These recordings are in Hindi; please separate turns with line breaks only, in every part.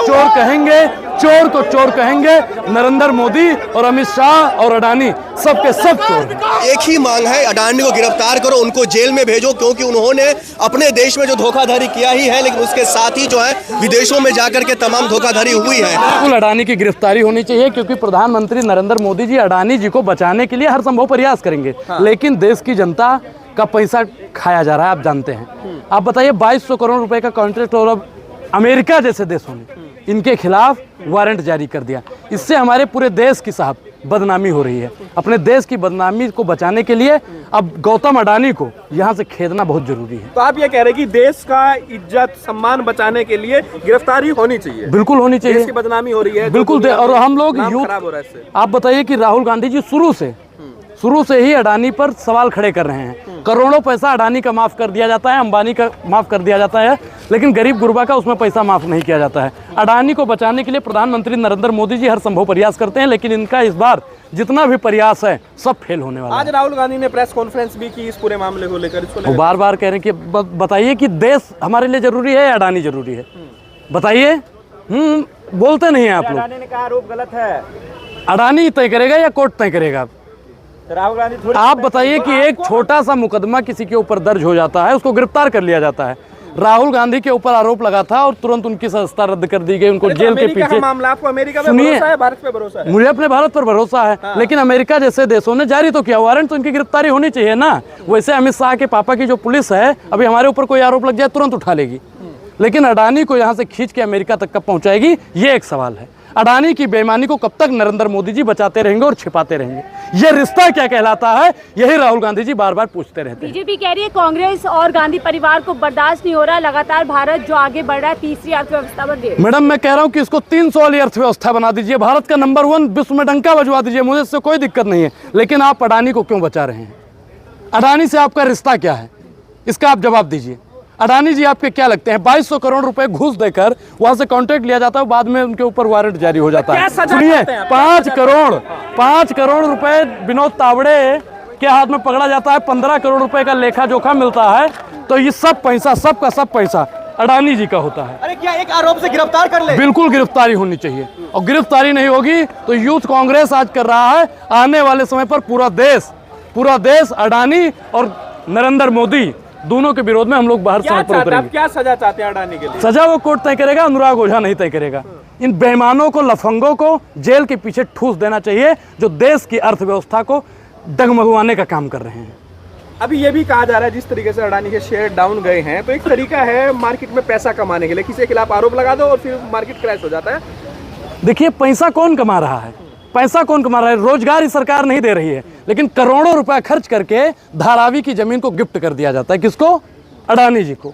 चोर कहेंगे, चोर को चोर कहेंगे। नरेंद्र मोदी और अमित शाह और अडानी सबके सब चोर।
एक ही मांग है, अडानी को गिरफ्तार करो, उनको जेल में भेजो, क्योंकि उन्होंने अपने देश में जो धोखाधड़ी किया ही है, लेकिन उसके साथ ही जो है विदेशों में जाकर के तमाम धोखाधड़ी हुई है।
बिल्कुल अडानी की गिरफ्तारी होनी चाहिए, क्योंकि प्रधानमंत्री नरेंद्र मोदी जी अडानी जी को बचाने के लिए हर संभव प्रयास करेंगे। लेकिन देश की जनता का पैसा खाया जा रहा है, आप जानते हैं। आप बताइए 2200 करोड़ रुपए का कॉन्ट्रैक्ट और अब अमेरिका जैसे देशों ने इनके खिलाफ वारंट जारी कर दिया। इससे हमारे पूरे देश की साहब बदनामी हो रही है। अपने देश की बदनामी को बचाने के लिए अब गौतम अडानी को यहाँ से खेदना बहुत जरूरी है।
तो आप ये कह रहे हैं कि देश का इज्जत सम्मान बचाने के लिए गिरफ्तारी होनी चाहिए?
बिल्कुल होनी चाहिए।
देश की बदनामी हो रही है
बिल्कुल। और हम लोग यूथ, आप बताइए कि राहुल गांधी जी शुरू से ही अडानी पर सवाल खड़े कर रहे हैं। करोड़ों पैसा अडानी का माफ कर दिया जाता है, अंबानी का माफ कर दिया जाता है, लेकिन गरीब गुरबा का उसमें पैसा माफ नहीं किया जाता है। अडानी को बचाने के लिए प्रधानमंत्री नरेंद्र मोदी जी हर संभव प्रयास करते हैं, लेकिन इनका इस बार जितना भी प्रयास है सब फेल होने वाला है।
आज राहुल गांधी ने प्रेस कॉन्फ्रेंस भी की इस पूरे मामले को लेकर।
वो बार बार कह रहे हैं कि बताइए कि देश हमारे लिए जरूरी है या अडानी जरूरी है, बताइए। बोलते नहीं है आप लोग।
अडानी ने कहा आरोप गलत है।
अडानी तय करेगा या कोर्ट तय करेगा?
राहुल गांधी थोड़ी,
आप बताइए कि एक छोटा सा मुकदमा किसी के ऊपर दर्ज हो जाता है, उसको गिरफ्तार कर लिया जाता है। राहुल गांधी के ऊपर आरोप लगा था और तुरंत उनकी सदस्यता रद्द कर दी गई, उनको जेल के पीछे।
मामला आपको अमेरिका पे भरोसा है, भारत पे भरोसा है?
मुझे अपने भारत पर भरोसा है। लेकिन अमेरिका जैसे देशों ने जारी तो किया वारंट, तो इनकी गिरफ्तारी होनी चाहिए ना। वैसे अमित शाह के पापा की जो पुलिस है, अभी हमारे ऊपर कोई आरोप लग जाए तुरंत उठा लेगी, लेकिन अडानी को यहाँ से खींच के अमेरिका तक कब पहुंचाएगी, ये एक सवाल है। अडानी की बेईमानी को कब तक नरेंद्र मोदी जी बचाते रहेंगे और छिपाते रहेंगे? ये रिश्ता क्या कहलाता है, यही राहुल गांधी जी बार बार पूछते रहते हैं।
बीजेपी कह रही है कांग्रेस और गांधी परिवार को बर्दाश्त नहीं हो रहा, लगातार भारत जो आगे बढ़ रहा है तीसरी अर्थव्यवस्था बन रही है।
मैडम मैं कह रहा हूँ कि इसको 300 वाली अर्थव्यवस्था बना दीजिए, भारत का नंबर 1 विश्व में डंका बजवा दीजिए, मुझे इससे कोई दिक्कत नहीं है। लेकिन आप अडानी को क्यों बचा रहे हैं? अडानी से आपका रिश्ता क्या है, इसका आप जवाब दीजिए। अडानी जी आपके क्या लगते हैं? 2200 करोड़ रुपए घूस देकर वहां से कॉन्ट्रैक्ट लिया जाता है, बाद में उनके ऊपर वारंट जारी हो जाता है। सुनिए, 5 करोड़ रुपए विनोद तावड़े के हाथ में पकड़ा जाता है, 15 करोड़ रुपए का लेखा जोखा मिलता है, तो ये सब पैसा, सबका सब पैसा अडानी जी का होता है।
अरे क्या एक आरोप से गिरफ्तार कर ले?
बिल्कुल गिरफ्तारी होनी चाहिए, और गिरफ्तारी नहीं होगी तो यूथ कांग्रेस आज कर रहा है, आने वाले समय पर पूरा देश अडानी और नरेंद्र मोदी दोनों के विरोध में हम लोग बाहर सड़क पर उतरेंगे।
क्या सजा चाहते हैं अडानी के लिए?
सजा वो कोर्ट तय करेगा, अनुराग ओझा नहीं तय करेगा। इन बेईमानों को, लफंगों को जेल के पीछे ठूस देना चाहिए, जो देश की अर्थव्यवस्था को डगमगवाने का काम कर रहे हैं।
अभी ये भी कहा जा रहा है जिस तरीके से अडानी के शेयर डाउन गए हैं, तो एक तरीका है मार्केट में पैसा कमाने के लिए, किसी के खिलाफ आरोप लगा दो और फिर मार्केट क्रैश हो जाता है।
देखिए पैसा कौन कमा रहा है, पैसा कौन कमा रहा है? रोजगार ही सरकार नहीं दे रही है, लेकिन करोड़ों रुपया खर्च करके धारावी की जमीन को गिफ्ट कर दिया जाता है। किसको? अडानी जी को।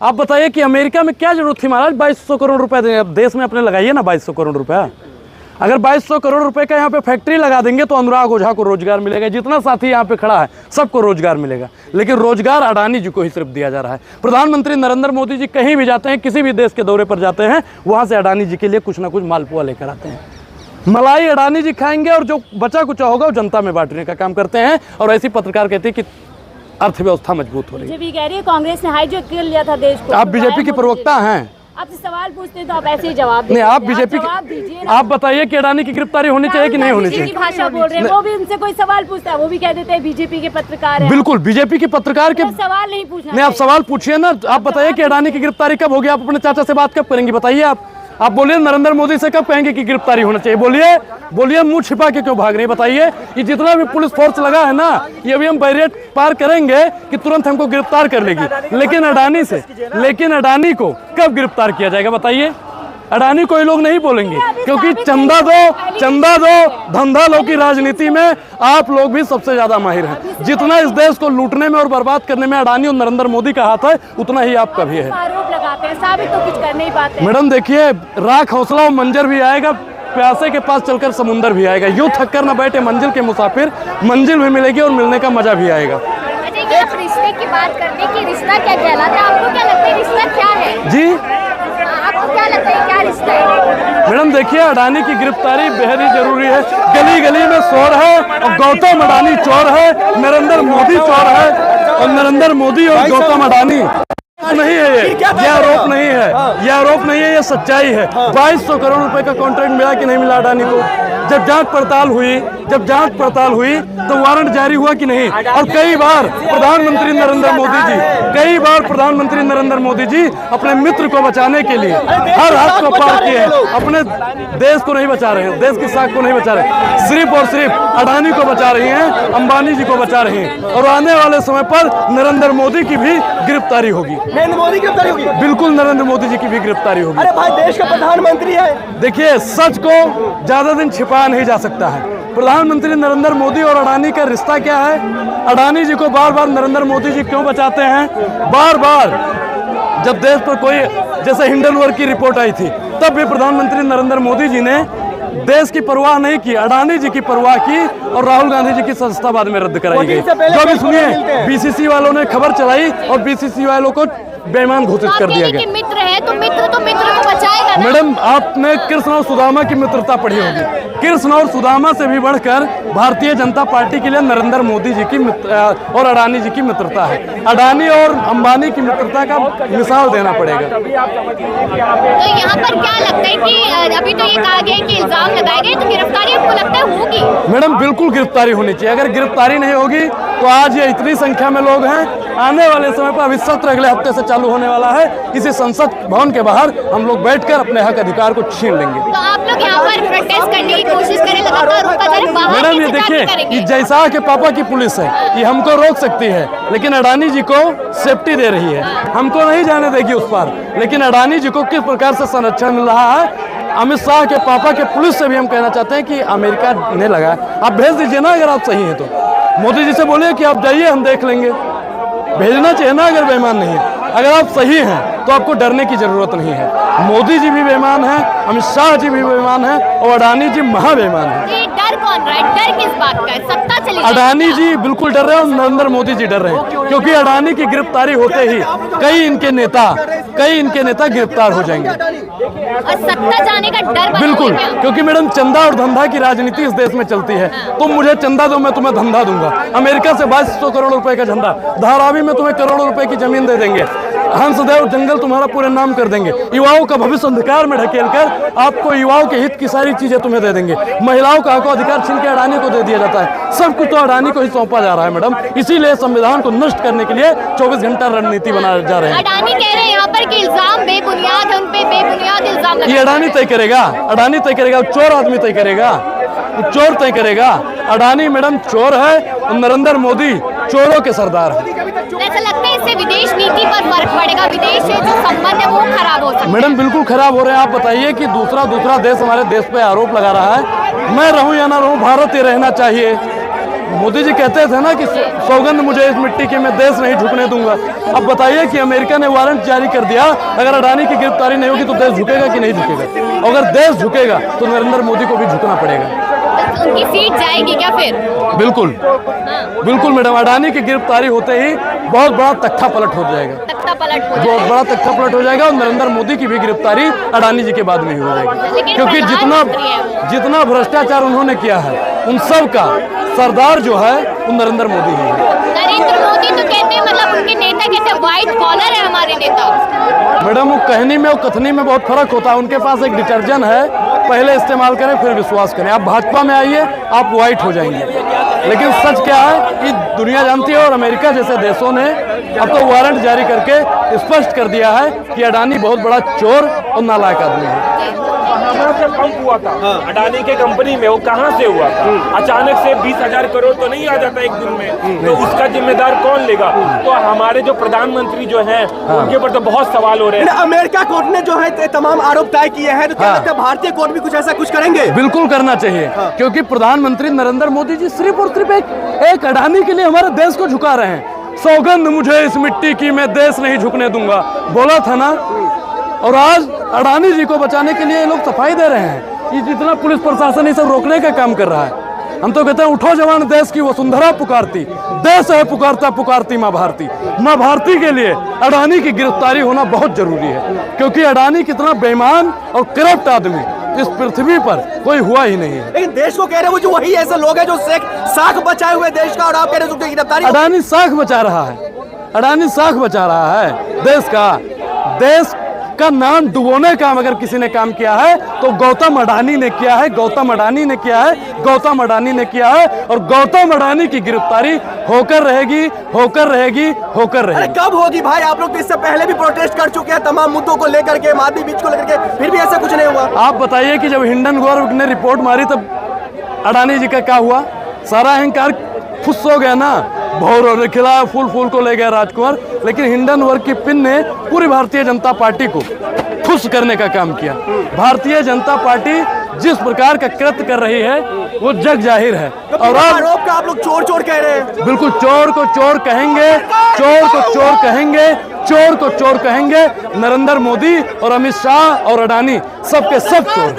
आप बताइए कि अमेरिका में क्या जरूरत थी महाराज 2200 करोड़ रुपए देने? अब देश में अपने लगाइए ना 2200 करोड़ रुपया। अगर 2200 करोड़ रुपए का यहाँ पे फैक्ट्री लगा देंगे तो अनुराग ओझा को रोजगार मिलेगा, जितना साथी यहाँ पे खड़ा है सबको रोजगार मिलेगा। लेकिन रोजगार अडानी जी को ही सिर्फ दिया जा रहा है। प्रधानमंत्री नरेंद्र मोदी जी कहीं भी जाते हैं, किसी भी देश के दौरे पर जाते हैं, वहां से अडानी जी के लिए कुछ ना कुछ मालपुआ लेकर आते हैं। मलाई अडानी जी खाएंगे और जो बचा कुचा होगा वो जनता में बांटने का काम करते हैं। और ऐसी पत्रकार कहते हैं कि अर्थव्यवस्था मजबूत हो रही है।
बीजेपी कह रही है कांग्रेस ने हाईजैक कर लिया था देश को।
आप बीजेपी के प्रवक्ता हैं,
आपसे सवाल पूछते हैं तो आप ऐसे ही जवाब दीजिए।
नहीं, आप बीजेपी के, आप बताइए कि अडानी की गिरफ्तारी होनी चाहिए कि नहीं होनी चाहिए?
भाषा बोल रहे हैं, वो भी उनसे कोई सवाल पूछता है वो भी कह देते हैं बीजेपी के पत्रकार हैं।
बिल्कुल बीजेपी के पत्रकार के
सवाल नहीं पूछना।
नहीं, आप सवाल पूछिए ना। आप बताइए कि अडानी की गिरफ्तारी कब होगी? आप अपने चाचा से बात कब करेंगे? बताइए आप बोलिए। नरेंद्र मोदी से कब कहेंगे कि गिरफ्तारी होना चाहिए? बोलिए। मुंह छिपा के क्यों भाग रहे हैं? बताइए। ये जितना भी पुलिस फोर्स लगा है ना, ये अभी हम बैरियर पार करेंगे कि तुरंत हमको गिरफ्तार कर लेगी, लेकिन अडानी को कब गिरफ्तार किया जाएगा? बताइए। अडानी को ये लोग नहीं बोलेंगे, क्योंकि चंदा दो धंधा लो की राजनीति में आप लोग भी सबसे ज्यादा माहिर हैं। जितना इस देश को लूटने में और बर्बाद करने में अडानी और नरेंद्र मोदी का हाथ है, उतना ही आपका भी है।
आरोप लगाते हैं, साबित तो कुछ कर नहीं पाते।
मैडम देखिए, राख हौसला और मंजर भी आएगा, प्यासे के पास चलकर समुंदर भी आएगा। यूं थक कर न बैठे मंजिल के मुसाफिर, मंजिल भी मिलेगी और मिलने का मजा भी आएगा।
आप रिश्ते की बात करते हैं कि रिश्ता क्या कहलाता है, आपको क्या लगता है रिश्ता क्या है?
जी
आपको क्या लगता है क्या रिश्ता है?
मैडम देखिए, अडानी की गिरफ्तारी बेहद ही जरूरी है। गली गली में शोर है और गौतम अडानी चोर है, नरेंद्र मोदी चोर है, और नरेंद्र मोदी और गौतम अडानी नहीं है ये आरोप नहीं है, ये आरोप नहीं है, ये सच्चाई है। 2200 करोड़ रुपए का कॉन्ट्रैक्ट मिला कि नहीं मिला अडानी को? जब जांच पड़ताल हुई तो वारंट जारी हुआ कि नहीं? और कई बार प्रधानमंत्री नरेंद्र मोदी जी अपने मित्र को बचाने के लिए हर हद को पार किए हैं। अपने देश को नहीं बचा रहे हैं, देश की साख को नहीं बचा रहे, सिर्फ और सिर्फ अडानी को बचा रही हैं, अंबानी जी को बचा रही हैं। और आने वाले समय पर नरेंद्र मोदी की भी गिरफ्तारी होगी। बिल्कुल नरेंद्र मोदी जी की भी गिरफ्तारी होगी।
अरे भाई देश का प्रधानमंत्री है।
देखिए, सच को ज्यादा दिन छिपाया नहीं जा सकता है। प्रधानमंत्री नरेंद्र मोदी और अडानी का रिश्ता क्या है? अडानी जी को बार बार नरेंद्र मोदी जी क्यों बचाते हैं? बार बार जब देश पर कोई, जैसे हिंडनबर्ग की रिपोर्ट आई थी, तब भी प्रधानमंत्री नरेंद्र मोदी जी ने देश की परवाह नहीं की, अडानी जी की परवाह की और राहुल गांधी जी की सदस्यता बाद में रद्द कराई गई। जो भी सुनिए, बीसीसी वालों ने खबर चलाई और बीसीसी वालों को बेईमान घोषित कर दिया गया।
मित्र है तो मित्र को बचाएगा ना।
मैडम, आपने कृष्ण और सुदामा की मित्रता पढ़ी होगी। कृष्ण और सुदामा से भी बढ़कर भारतीय जनता पार्टी के लिए नरेंद्र मोदी जी की और अडानी जी की मित्रता है। अडानी और अंबानी की मित्रता का मिसाल देना पड़ेगा।
तो यहाँ पर क्या लगता है कि अभी तो ये कहा गया कि इल्जाम लगाए गए, तो गिरफ्तारी आपको लगता है होगी?
मैडम, बिल्कुल गिरफ्तारी होनी चाहिए। अगर गिरफ्तारी नहीं होगी तो आज ये इतनी संख्या में लोग हैं, आने वाले समय पर अभी सत्र अगले हफ्ते से चालू होने वाला है, इसी संसद भवन के बाहर हम लोग बैठकर अपने हक अधिकार को छीन लेंगे।
तो आप लोग यहाँ पर प्रोटेस्ट करने की कोशिश करें, लगातार रोका जा रहा है, बाहर
मैडम, ये देखिए, ये जैसा के पापा की पुलिस है, ये हमको रोक सकती है, लेकिन अडानी जी को सेफ्टी दे रही है, हमको नहीं जाने देगी उस पर। लेकिन अडानी जी को किस प्रकार से संरक्षण मिल रहा है, अमित शाह के पापा के पुलिस से भी हम कहना चाहते हैं कि अमेरिका ने लगाया, आप भेज दीजिए ना अगर आप सही हैं तो। मोदी जी से बोलिए कि आप जाइए, हम देख लेंगे। भेजना चाहिए ना अगर बेईमान नहीं है। अगर आप सही हैं तो आपको डरने की जरूरत नहीं है। मोदी जी भी बेईमान है, अमित शाह जी भी बेईमान है और अडानी जी महा बेईमान है।
ये डर कौन रहा है? डर किस बात का है? सत्ता चली
अडानी जी बिल्कुल डर रहे हैं और नरेंद्र मोदी जी डर रहे हैं, क्योंकि अडानी की गिरफ्तारी होते ही कई इनके नेता गिरफ्तार हो जाएंगे।
और सत्ता जाने का डर
बिल्कुल, क्योंकि मैडम चंदा और धंधा की राजनीति इस देश में चलती है। तुम मुझे चंदा दो, मैं तुम्हें धंधा दूंगा। अमेरिका से 2200 करोड़ रुपए का धंधा, धारावी में तुम्हें करोड़ों रुपए की जमीन दे देंगे, हंसदेव जंगल तुम्हारा पूरे नाम कर देंगे, युवाओं का भविष्य अंधकार में ढकेलकर आपको युवाओं के हित की सारी चीजें तुम्हें दे देंगे, महिलाओं का हक अधिकार छीन के अडानी को दे दिया जाता है। सब कुछ तो अडानी को ही सौंपा जा रहा है मैडम। इसीलिए संविधान को नष्ट करने के लिए 24 घंटा रणनीति बनाए जा रहे हैं।
अडानी कह रहे हैं यहाँ पर कि इल्जाम बेबुनियाद है, उन पे बेबुनियाद इल्जाम
ये अडानी तय करेगा, अडानी तय करेगा, चोर आदमी तय करेगा, चोर तय करेगा। अडानी मैडम चोर है और नरेंद्र मोदी चोरों के सरदार है।
ऐसा लगता है इससे विदेश नीति पर फर्क पड़ेगा, विदेश से जो संबंध है वो खराब हो सकता है?
मैडम बिल्कुल खराब हो रहे हैं। आप बताइए कि दूसरा देश हमारे देश पे आरोप लगा रहा है, मैं रहूं या ना रहूं, भारत ही रहना चाहिए। मोदी जी कहते थे ना कि सौगंध मुझे इस मिट्टी की, मैं देश नहीं झुकने दूंगा। अब बताइए कि अमेरिका ने वारंट जारी कर दिया, अगर अडानी की गिरफ्तारी नहीं होगी तो देश झुकेगा कि नहीं झुकेगा? अगर देश झुकेगा तो नरेंद्र मोदी को भी झुकना पड़ेगा।
तो उनकी सीट जाएगी क्या फिर?
बिल्कुल बिल्कुल मैडम, अडानी की गिरफ्तारी होते ही बहुत बड़ा तख्ता पलट हो जाएगा, बहुत बड़ा तख्ता पलट हो जाएगा और नरेंद्र मोदी की भी गिरफ्तारी अडानी जी के बाद में ही हो जाएगी। क्योंकि जितना भ्रष्टाचार उन्होंने किया है, उन सब का सरदार जो है वो नरेंद्र मोदी ही है।
नरेंद्र मोदी तो कहते हैं, मतलब उनके नेता कहते हैं व्हाइट कॉलर है हमारे नेता।
मैडम, वो कहनी में और कथनी में बहुत फर्क होता है। उनके पास एक डिटर्जेंट है, पहले इस्तेमाल करें फिर विश्वास करें। आप भाजपा में आइए, आप व्हाइट हो जाएंगे। लेकिन सच क्या है कि दुनिया जानती है और अमेरिका जैसे देशों ने अब तो वारंट जारी करके स्पष्ट कर दिया है कि अडानी बहुत बड़ा चोर और नालायक आदमी है।
कहाँ से पंप हुआ था अडानी के कंपनी में, वो कहाँ से हुआ था? अचानक से 20,000 करोड़ तो नहीं आ जाता एक दिन में, तो उसका जिम्मेदार कौन लेगा? तो हमारे जो प्रधानमंत्री जो हैं उनके ऊपर तो बहुत सवाल हो रहे हैं।
अमेरिका कोर्ट ने जो है तमाम आरोप तय किए हैं, तो क्या लगता है भारतीय कोर्ट भी कुछ ऐसा कुछ करेंगे?
बिल्कुल करना चाहिए, क्योंकि प्रधानमंत्री नरेंद्र मोदी जी सिर्फ और सिर्फ एक अडानी के लिए हमारे देश को झुका रहे हैं। सौगंध मुझे इस मिट्टी की, मैं देश नहीं झुकने दूंगा, बोला था ना। और आज अडानी जी को बचाने के लिए ये लोग सफाई दे रहे हैं। ये जितना पुलिस प्रशासन ये सब रोकने का काम कर रहा है, हम तो कहते हैं उठो जवान, देश की वसुंधरा पुकारती, देश है पुकारता पुकारती माँ भारती। माँ भारती के लिए अडानी की गिरफ्तारी होना बहुत जरूरी है, क्योंकि अडानी कितना बेईमान और करप्ट आदमी इस पृथ्वी पर कोई हुआ ही नहीं है।
लेकिन देश को कह रहे हैं वो जो वही ऐसे लोग हैं जो साख बचाए हुए देश का, और आप कह रहे हैं गिरफ्तारी?
अडानी साख बचा रहा है, अडानी साख बचा रहा है देश का नाम डुबोने का अगर किसी ने काम किया है तो गौतम अडानी ने किया है, गौतम अडानी ने किया है, गौतम अडानी ने किया है। और गौतम अडानी की गिरफ्तारी होकर रहेगी, होकर रहेगी, होकर
अरे
रहेगी।
कब होगी भाई? आप लोग तो इससे पहले भी प्रोटेस्ट कर चुके हैं तमाम मुद्दों को लेकर के, मादवी बीच को लेकर के, फिर भी ऐसा कुछ नहीं हुआ।
आप बताइए कि जब हिंडनबर्ग ने रिपोर्ट मारी तब अडानी जी का क्या हुआ? सारा अहंकार फुस हो गया ना, भौरों ने खिलाया, फूल को ले गया राजकुमार। लेकिन हिंडनबर्ग की पिन ने पूरी भारतीय जनता पार्टी को खुश करने का काम किया। भारतीय जनता पार्टी जिस प्रकार का कृत्य कर रही है वो जग जाहिर है। और
आरोप का आप लोग चोर कह रहे हैं।
बिल्कुल चोर को चोर कहेंगे, चोर को चोर कहेंगे, चोर को चोर कहेंगे। नरेंद्र मोदी और अमित शाह और अडानी सबके सब चोर हैं।